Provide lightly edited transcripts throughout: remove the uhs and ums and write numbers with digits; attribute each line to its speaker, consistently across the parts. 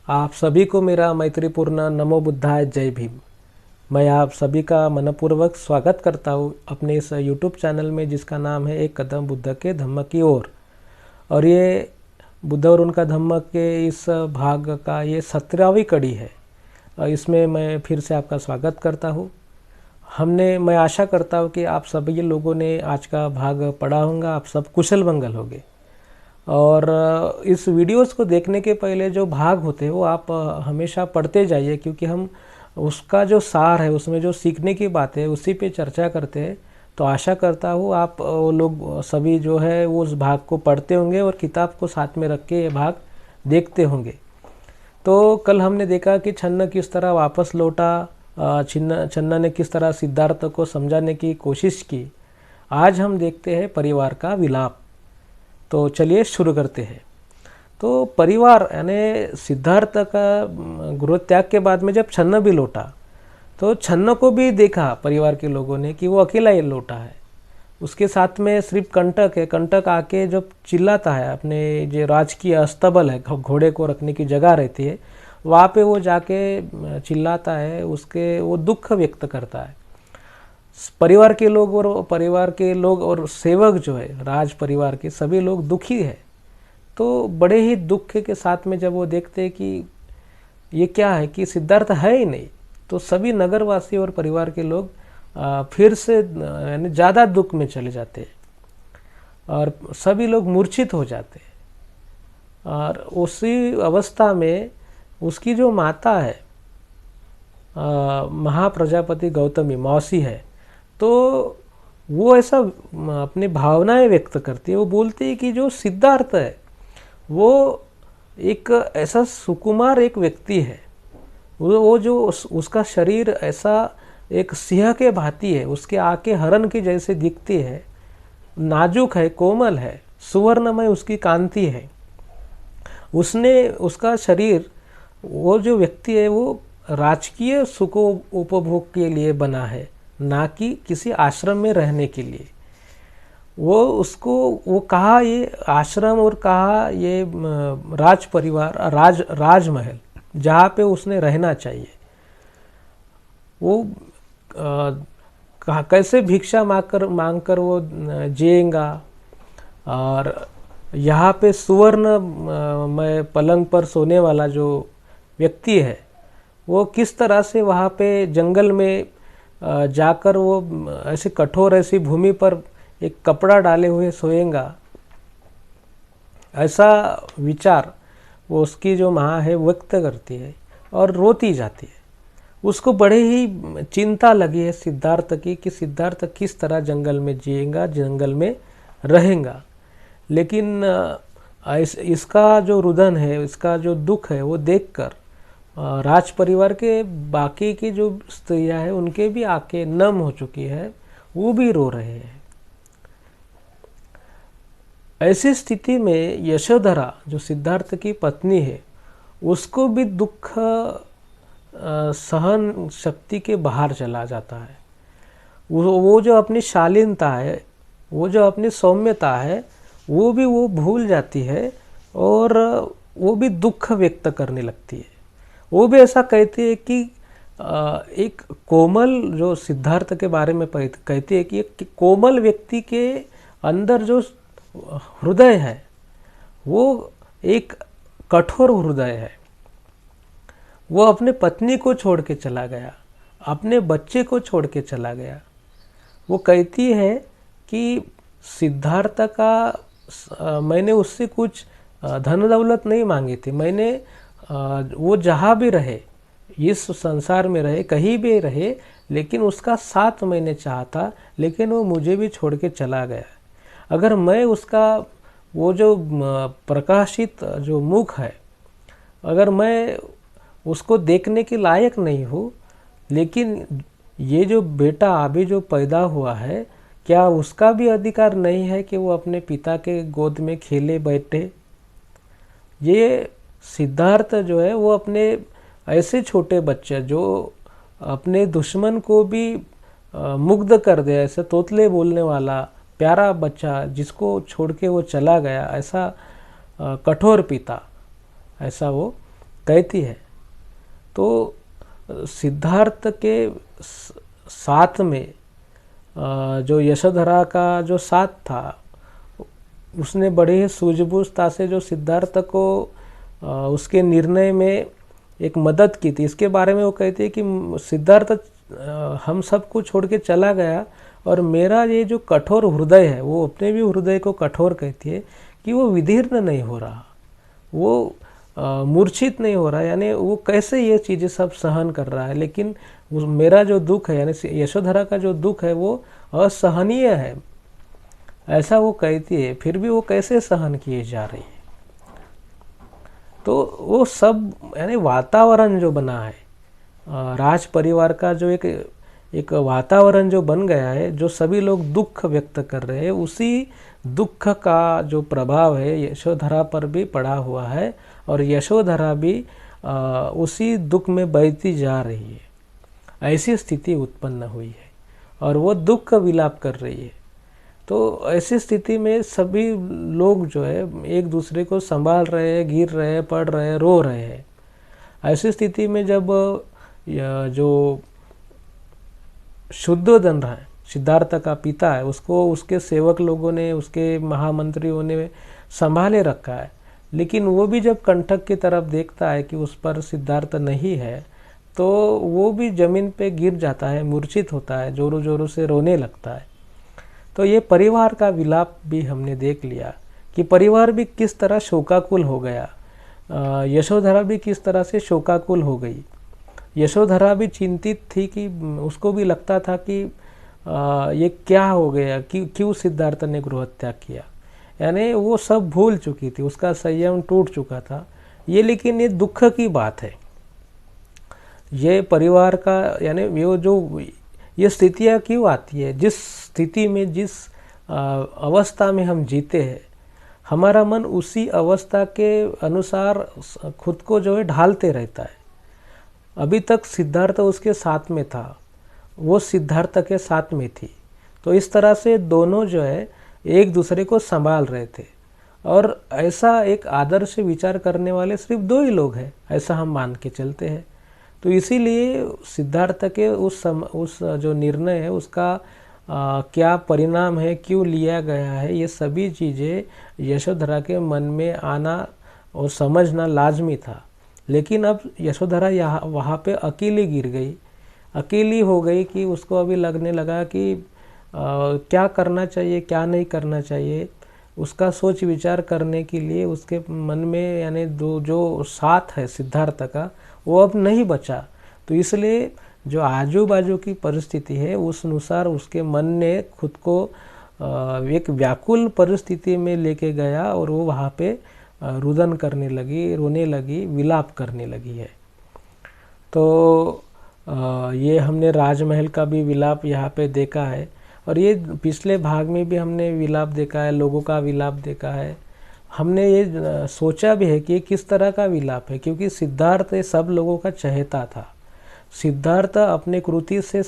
Speaker 1: आप सभी को मेरा मैत्रीपूर्ण नमो बुद्धाय जय भीम। मैं आप सभी का मनपूर्वक स्वागत करता हूँ अपने इस यूट्यूब चैनल में जिसका नाम है एक कदम बुद्ध के धम्म की ओर। और ये बुद्ध और उनका धम्म के इस भाग का ये 17वीं कड़ी है। इसमें मैं फिर से आपका स्वागत करता हूँ। मैं आशा करता हूँ कि आप सभी लोगों ने आज का भाग पढ़ा होगा, आप सब कुशल मंगल होंगे। और इस वीडियोस को देखने के पहले जो भाग होते हैं वो आप हमेशा पढ़ते जाइए, क्योंकि हम उसका जो सार है, उसमें जो सीखने की बात है उसी पे चर्चा करते हैं। तो आशा करता हूँ आप वो लोग सभी जो है वो उस भाग को पढ़ते होंगे और किताब को साथ में रख के ये भाग देखते होंगे। तो कल हमने देखा कि छन्न किस तरह वापस लौटा, छन्न ने किस तरह सिद्धार्थ को समझाने की कोशिश की। आज हम देखते हैं परिवार का विलाप। तो चलिए शुरू करते हैं। तो परिवार यानी सिद्धार्थ का गृह त्याग के बाद में जब छन्न भी लौटा तो छन्न को भी देखा परिवार के लोगों ने कि वो अकेला ही लौटा है। उसके साथ में सिर्फ कंटक है। कंटक आके जब चिल्लाता है, अपने जो राजकीय अस्तबल है, घोड़े को रखने की जगह रहती है, वहाँ पे वो जाके चिल्लाता है, उसके वो दुख व्यक्त करता है। परिवार के लोग और सेवक जो है राज परिवार के सभी लोग दुखी है। तो बड़े ही दुख के साथ में जब वो देखते हैं कि ये क्या है कि सिद्धार्थ है ही नहीं, तो सभी नगरवासी और परिवार के लोग फिर से यानी ज़्यादा दुख में चले जाते हैं और सभी लोग मूर्छित हो जाते हैं। और उसी अवस्था में उसकी जो माता है, महाप्रजापति गौतमी मौसी है, तो वो ऐसा अपनी भावनाएं व्यक्त करती है। वो बोलती है कि जो सिद्धार्थ है वो एक ऐसा सुकुमार एक व्यक्ति है। वो जो उसका शरीर ऐसा एक सिंह के भांति है, उसके आंखें हरण की जैसे दिखती है, नाजुक है, कोमल है, सुवर्णमय उसकी कांति है। उसका शरीर, वो जो व्यक्ति है वो राजकीय सुख उपभोग के लिए बना है, ना कि किसी आश्रम में रहने के लिए। वो कहा ये आश्रम और कहा ये राज परिवार, राजमहल जहाँ पे उसने रहना चाहिए। वो कैसे भिक्षा मांगकर वो जिएगा। और यहाँ पे सुवर्ण में पलंग पर सोने वाला जो व्यक्ति है वो किस तरह से वहाँ पे जंगल में जाकर वो ऐसे कठोर ऐसी भूमि पर एक कपड़ा डाले हुए सोएगा, ऐसा विचार वो उसकी जो माँ है व्यक्त करती है और रोती जाती है। उसको बड़े ही चिंता लगी है सिद्धार्थ की कि सिद्धार्थ किस तरह जंगल में जिएगा, जंगल में रहेगा। लेकिन इसका जो रुदन है, इसका जो दुख है, वो देखकर राज परिवार के बाकी की जो स्त्रियां हैं उनके भी आंखें नम हो चुकी है, वो भी रो रहे हैं। ऐसी स्थिति में यशोधरा जो सिद्धार्थ की पत्नी है, उसको भी दुख सहन शक्ति के बाहर चला जाता है। वो जो अपनी शालीनता है, वो जो अपनी सौम्यता है, वो भी वो भूल जाती है और वो भी दुख व्यक्त करने लगती है। वो भी ऐसा कहती है कि एक कोमल, जो सिद्धार्थ के बारे में कहती है कि एक कोमल व्यक्ति के अंदर जो हृदय है वो एक कठोर हृदय है। वो अपने पत्नी को छोड़ के चला गया, अपने बच्चे को छोड़ के चला गया। वो कहती है कि सिद्धार्थ का मैंने उससे कुछ धन दौलत नहीं मांगी थी। मैंने वो जहाँ भी रहे, इस संसार में रहे, कहीं भी रहे, लेकिन उसका साथ मैंने चाहा था, लेकिन वो मुझे भी छोड़ के चला गया। अगर मैं उसका वो जो प्रकाशित जो मुख है, अगर मैं उसको देखने के लायक नहीं हूँ, लेकिन ये जो बेटा अभी जो पैदा हुआ है, क्या उसका भी अधिकार नहीं है कि वो अपने पिता के गोद में खेले बैठे? ये सिद्धार्थ जो है वो अपने ऐसे छोटे बच्चे जो अपने दुश्मन को भी मुग्ध कर दे, ऐसे तोतले बोलने वाला प्यारा बच्चा जिसको छोड़ के वो चला गया, ऐसा कठोर पिता, ऐसा वो कहती है। तो सिद्धार्थ के साथ में जो यशोधरा का जो साथ था, उसने बड़ी ही सूझबूझता से जो सिद्धार्थ को उसके निर्णय में एक मदद की थी। इसके बारे में वो कहती है कि सिद्धार्थ हम सब को छोड़ के चला गया और मेरा ये जो कठोर हृदय है, वो अपने भी हृदय को कठोर कहती है कि वो विदीर्ण नहीं हो रहा, वो मूर्छित नहीं हो रहा, यानी वो कैसे ये चीज़ें सब सहन कर रहा है। लेकिन मेरा जो दुख है, यानी यशोधरा का जो दुख है, वो असहनीय है, ऐसा वो कहती है। फिर भी वो कैसे सहन किए जा रही है। तो वो सब यानी वातावरण जो बना है, राज परिवार का जो एक वातावरण जो बन गया है, जो सभी लोग दुख व्यक्त कर रहे हैं, उसी दुख का जो प्रभाव है यशोधरा पर भी पड़ा हुआ है और यशोधरा भी उसी दुख में बहती जा रही है। ऐसी स्थिति उत्पन्न हुई है और वो दुख का विलाप कर रही है। तो ऐसी स्थिति में सभी लोग जो है एक दूसरे को संभाल रहे हैं, गिर रहे हैं, पड़ रहे हैं, रो रहे हैं। ऐसी स्थिति में जब जो शुद्धोधन रहा है, सिद्धार्थ का पिता है, उसको उसके सेवक लोगों ने, उसके महामंत्रियों ने संभाले रखा है, लेकिन वो भी जब कंटक की तरफ देखता है कि उस पर सिद्धार्थ नहीं है, तो वो भी जमीन पे गिर जाता है, मूर्छित होता है, जोरों जोरों से रोने लगता है। तो ये परिवार का विलाप भी हमने देख लिया कि परिवार भी किस तरह शोकाकुल हो गया, यशोधरा भी किस तरह से शोकाकुल हो गई। यशोधरा भी चिंतित थी कि उसको भी लगता था कि ये क्या हो गया, क्यों सिद्धार्थ ने गृहत्याग किया, यानी वो सब भूल चुकी थी, उसका संयम टूट चुका था ये। लेकिन ये दुख की बात है, ये परिवार का, यानी ये स्थितियाँ क्यों आती है, जिस स्थिति में, जिस अवस्था में हम जीते हैं, हमारा मन उसी अवस्था के अनुसार खुद को जो है ढालते रहता है। अभी तक सिद्धार्थ उसके साथ में था, वो सिद्धार्थ के साथ में थी, तो इस तरह से दोनों जो है एक दूसरे को संभाल रहे थे। और ऐसा एक आदर्श विचार करने वाले सिर्फ दो ही लोग हैं, ऐसा हम मान के चलते हैं। तो इसीलिए सिद्धार्थ के उस जो निर्णय है, उसका क्या परिणाम है, क्यों लिया गया है, ये सभी चीज़ें यशोधरा के मन में आना और समझना लाजमी था। लेकिन अब यशोधरा वहाँ पे अकेली गिर गई, अकेली हो गई कि उसको अभी लगने लगा कि क्या करना चाहिए, क्या नहीं करना चाहिए। उसका सोच विचार करने के लिए उसके मन में, यानी जो साथ है सिद्धार्थ का, वो अब नहीं बचा। तो इसलिए जो आजू बाजू की परिस्थिति है, उस अनुसार उसके मन ने खुद को एक व्याकुल परिस्थिति में लेके गया और वो वहाँ पे रुदन करने लगी, रोने लगी, विलाप करने लगी है। तो ये हमने राजमहल का भी विलाप यहाँ पे देखा है, और ये पिछले भाग में भी हमने विलाप देखा है, लोगों का विलाप देखा है। हमने ये सोचा भी है कि ये किस तरह का विलाप है, क्योंकि सिद्धार्थ सब लोगों का चहेता था। सिद्धार्थ ने अपने कृति से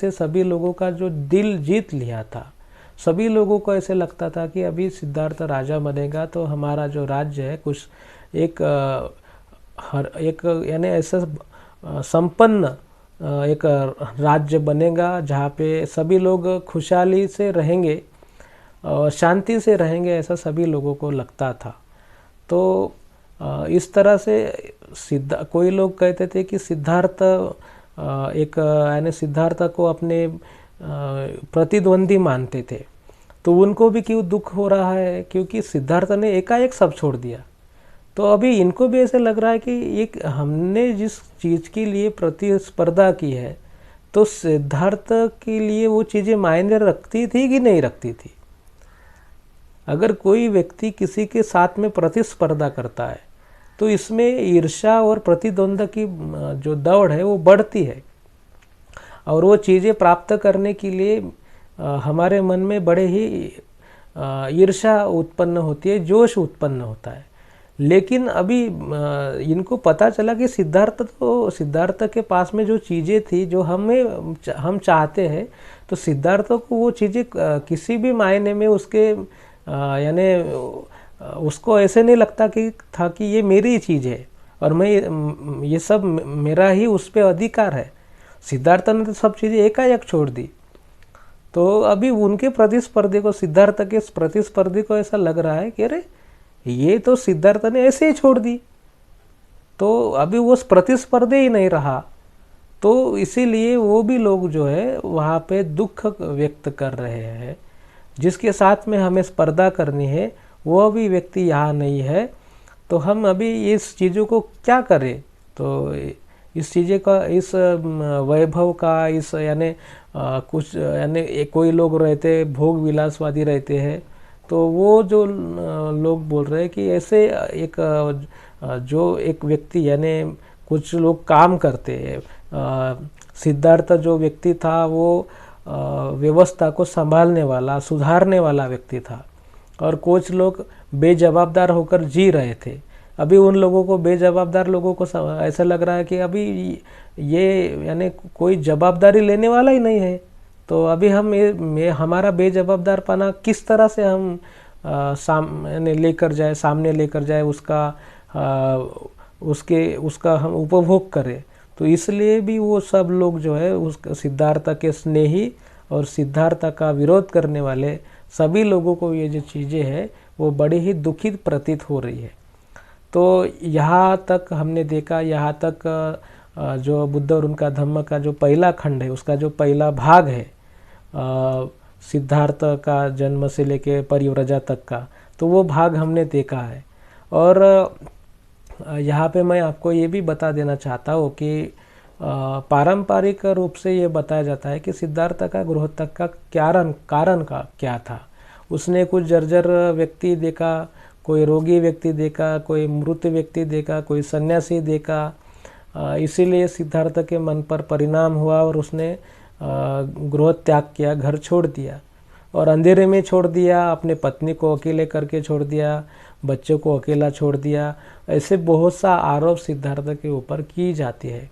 Speaker 1: सभी लोगों का जो दिल जीत लिया था। सभी लोगों को ऐसे लगता था कि अभी सिद्धार्थ राजा बनेगा तो हमारा जो राज्य है कुछ एक यानी ऐसा संपन्न एक राज्य बनेगा, जहाँ पे सभी लोग खुशहाली से रहेंगे और शांति से रहेंगे, ऐसा सभी लोगों को लगता था। तो इस तरह से कोई लोग कहते थे कि सिद्धार्थ यानी सिद्धार्थ को अपने प्रतिद्वंदी मानते थे। तो उनको भी क्यों दुख हो रहा है, क्योंकि सिद्धार्थ ने एकाएक सब छोड़ दिया। तो अभी इनको भी ऐसे लग रहा है कि एक हमने जिस चीज़ के लिए प्रतिस्पर्धा की है, तो सिद्धार्थ के लिए वो चीज़ें मायने रखती थी कि नहीं रखती थी। अगर कोई व्यक्ति किसी के साथ में प्रतिस्पर्धा करता है तो इसमें ईर्ष्या और प्रतिद्वंद की जो दौड़ है वो बढ़ती है, और वो चीज़ें प्राप्त करने के लिए हमारे मन में बड़े ही ईर्ष्या उत्पन्न होती है, जोश उत्पन्न होता है। लेकिन अभी इनको पता चला कि सिद्धार्थ के पास में जो चीज़ें थी जो हम चाहते हैं, तो सिद्धार्थ को वो चीज़ें किसी भी मायने में उसके यानी उसको ऐसे नहीं लगता कि था कि ये मेरी चीज़ है और मैं ये सब मेरा ही उस पर अधिकार है। सिद्धार्थ ने तो सब चीज़ें एकाएक छोड़ दी। तो अभी उनके प्रतिस्पर्धी को, सिद्धार्थ के प्रतिस्पर्धी को ऐसा लग रहा है कि अरे ये तो सिद्धार्थ ने ऐसे ही छोड़ दी, तो अभी वो प्रतिस्पर्धी ही नहीं रहा। तो इसीलिए वो भी लोग जो है वहाँ पे दुख व्यक्त कर रहे हैं। जिसके साथ में हमें स्पर्धा करनी है वो भी व्यक्ति यहाँ नहीं है, तो हम अभी इस चीज़ों को क्या करें। तो इस चीज़ें का, इस वैभव का, इस यानी कुछ यानी कोई लोग रहते भोग विलासवादी रहते हैं, तो वो जो लोग बोल रहे हैं कि ऐसे एक जो एक व्यक्ति यानी कुछ लोग काम करते हैं। सिद्धार्थ जो व्यक्ति था वो व्यवस्था को संभालने वाला, सुधारने वाला व्यक्ति था, और कुछ लोग बेजवाबदार होकर जी रहे थे। अभी उन लोगों को, बेजवाबदार लोगों को ऐसा लग रहा है कि अभी ये यानी कोई जवाबदारी लेने वाला ही नहीं है, तो अभी हम हमारा बेजवाबदारपना किस तरह से हम सामने लेकर जाए, उसका हम उपभोग करें। तो इसलिए भी वो सब लोग जो है उस सिद्धार्थ के स्नेही और सिद्धार्थ का विरोध करने वाले सभी लोगों को ये जो चीज़ें हैं वो बड़ी ही दुखित प्रतीत हो रही है। तो यहाँ तक हमने देखा, यहाँ तक जो बुद्ध और उनका धम्म का जो पहला खंड है, उसका जो पहला भाग है सिद्धार्थ का जन्म से लेके परिव्रजा तक का, तो वो भाग हमने देखा है। और यहाँ पे मैं आपको ये भी बता देना चाहता हूँ कि पारंपरिक रूप से ये बताया जाता है कि सिद्धार्थ का गृहत्याग का कारण का क्या था। उसने कुछ जर्जर व्यक्ति देखा, कोई रोगी व्यक्ति देखा, कोई मृत व्यक्ति देखा, कोई सन्यासी देखा। इसीलिए सिद्धार्थ के मन पर परिणाम हुआ और उसने गृह त्याग किया, घर छोड़ दिया और अंधेरे में छोड़ दिया, अपने पत्नी को अकेले करके छोड़ दिया, बच्चों को अकेला छोड़ दिया। ऐसे बहुत सा आरोप सिद्धार्थ के ऊपर की जाती है।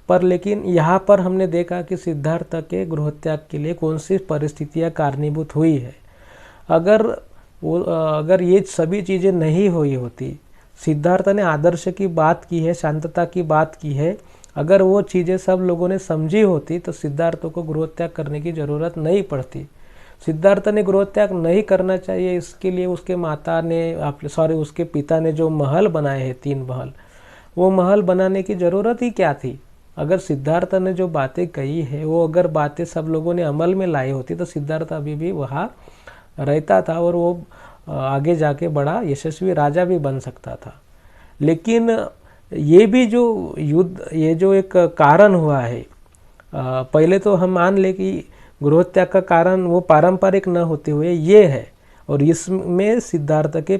Speaker 1: पर लेकिन यहाँ पर हमने देखा कि सिद्धार्थ के गृहत्याग के लिए कौन सी परिस्थितियाँ कारणीभूत हुई है। अगर ये सभी चीज़ें नहीं हुई होती, सिद्धार्थ ने आदर्श की बात की है, शांतता की बात की है, अगर वो चीज़ें सब लोगों ने समझी होती तो सिद्धार्थ को गृहत्याग करने की ज़रूरत नहीं पड़ती। सिद्धार्थ ने गृहत्याग नहीं करना चाहिए, इसके लिए उसके उसके पिता ने जो महल बनाए हैं 3 महल, वो महल बनाने की ज़रूरत ही क्या थी। अगर सिद्धार्थ ने जो बातें कही है वो अगर बातें सब लोगों ने अमल में लाई होती तो सिद्धार्थ अभी भी वहाँ रहता था और वो आगे जाके बड़ा यशस्वी राजा भी बन सकता था। लेकिन ये भी जो युद्ध, ये जो एक कारण हुआ है, पहले तो हम मान ले कि गृहत्याग का कारण वो पारंपरिक न होते हुए ये है, और इसमें सिद्धार्थ के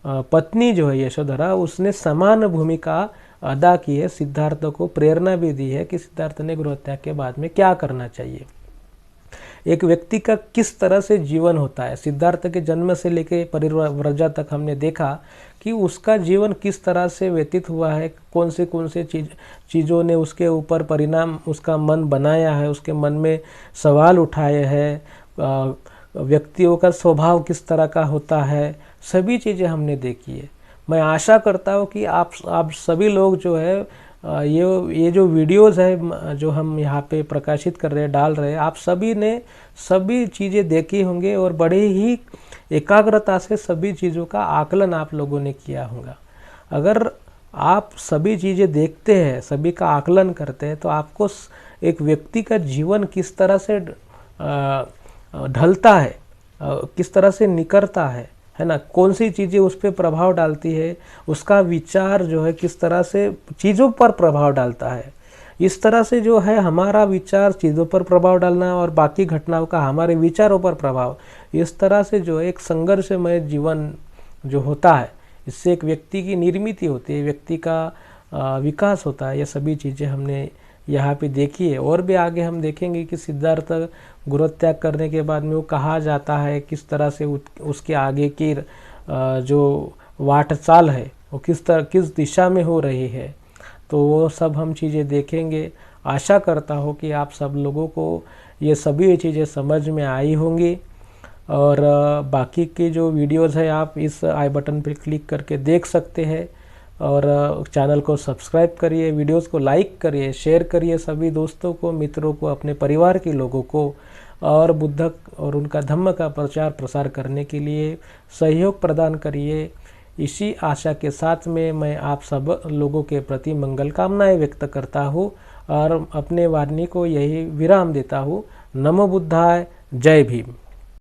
Speaker 1: पत्नी जो है यशोधरा, उसने समान भूमिका अदा की है। सिद्धार्थ को प्रेरणा भी दी है कि सिद्धार्थ ने गृहत्याग के बाद में क्या करना चाहिए, एक व्यक्ति का किस तरह से जीवन होता है। सिद्धार्थ के जन्म से लेकर परिव्रजा तक हमने देखा कि उसका जीवन किस तरह से व्यतीत हुआ है, कौन से चीज़ों ने उसके ऊपर परिणाम, उसका मन बनाया है, उसके मन में सवाल उठाए हैं, व्यक्तियों का स्वभाव किस तरह का होता है, सभी चीज़ें हमने देखी है। मैं आशा करता हूँ कि आप सभी लोग जो है ये जो वीडियोज़ है जो हम यहाँ पे प्रकाशित कर रहे हैं, डाल रहे हैं, आप सभी ने सभी चीज़ें देखी होंगे और बड़े ही एकाग्रता से सभी चीज़ों का आकलन आप लोगों ने किया होगा। अगर आप सभी चीज़ें देखते हैं, सभी का आकलन करते हैं, तो आपको एक व्यक्ति का जीवन किस तरह से ढलता है, किस तरह से निकलता है ना, कौन सी चीज़ें उस पर प्रभाव डालती है, उसका विचार जो है किस तरह से चीज़ों पर प्रभाव डालता है। इस तरह से जो है हमारा विचार चीज़ों पर प्रभाव डालना और बाकी घटनाओं का हमारे विचारों पर प्रभाव, इस तरह से जो एक संघर्षमय जीवन जो होता है, इससे एक व्यक्ति की निर्मित होती है, व्यक्ति का विकास होता है। ये सभी चीज़ें हमने यहाँ पे देखी है और भी आगे हम देखेंगे कि सिद्धार्थ गृहत्याग करने के बाद में वो कहा जाता है, किस तरह से उसके आगे की जो वाट चाल है वो किस दिशा में हो रही है। तो वो सब हम चीज़ें देखेंगे। आशा करता हूँ कि आप सब लोगों को ये सभी चीज़ें समझ में आई होंगी। और बाकी की जो वीडियोज़ है आप इस आई बटन पर क्लिक करके देख सकते हैं। और चैनल को सब्सक्राइब करिए, वीडियोस को लाइक करिए, शेयर करिए सभी दोस्तों को, मित्रों को, अपने परिवार के लोगों को। और बुद्ध और उनका धम्म का प्रचार प्रसार करने के लिए सहयोग प्रदान करिए। इसी आशा के साथ में मैं आप सब लोगों के प्रति मंगल कामनाएं व्यक्त करता हूँ और अपने वाणी को यही विराम देता हूँ। नमो बुद्धाय, जय भीम।